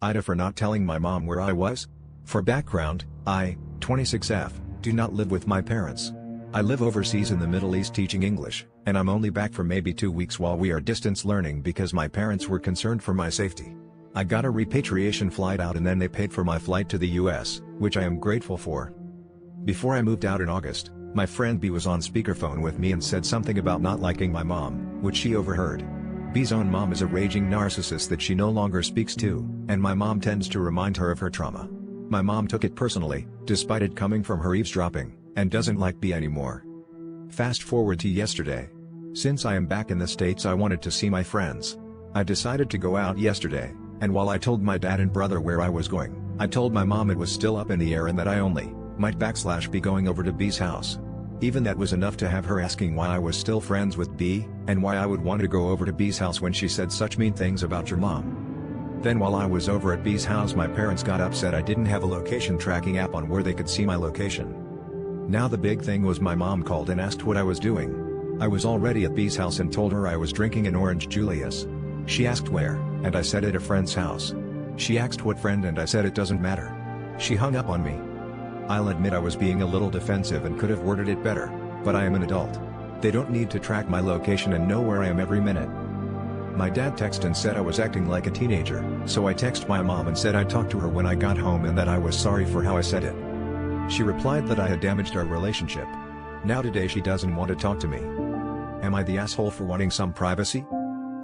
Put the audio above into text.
AITA for not telling my mom where I was? For background, I, 26F, do not live with my parents. I live overseas in the Middle East teaching English, and I'm only back for maybe 2 weeks while we are distance learning because my parents were concerned for my safety. I got a repatriation flight out and then they paid for my flight to the US, which I am grateful for. Before I moved out in August, my friend B was on speakerphone with me and said something about not liking my mom, which she overheard. B's own mom is a raging narcissist that she no longer speaks to, and my mom tends to remind her of her trauma. My mom took it personally, despite it coming from her eavesdropping, and doesn't like B anymore. Fast forward to yesterday. Since I am back in the States, I wanted to see my friends. I decided to go out yesterday, and while I told my dad and brother where I was going, I told my mom it was still up in the air and that I only might be going over to B's house. Even that was enough to have her asking why I was still friends with B, and why I would want to go over to B's house when she said such mean things about your mom. Then while I was over at B's house, my parents got upset I didn't have a location tracking app on where they could see my location. Now the big thing was my mom called and asked what I was doing. I was already at B's house and told her I was drinking an Orange Julius. She asked where, and I said at a friend's house. She asked what friend and I said it doesn't matter. She hung up on me. I'll admit I was being a little defensive and could have worded it better, but I am an adult. They don't need to track my location and know where I am every minute. My dad texted and said I was acting like a teenager, so I texted my mom and said I'd talk to her when I got home and that I was sorry for how I said it. She replied that I had damaged our relationship. Now today she doesn't want to talk to me. Am I the asshole for wanting some privacy?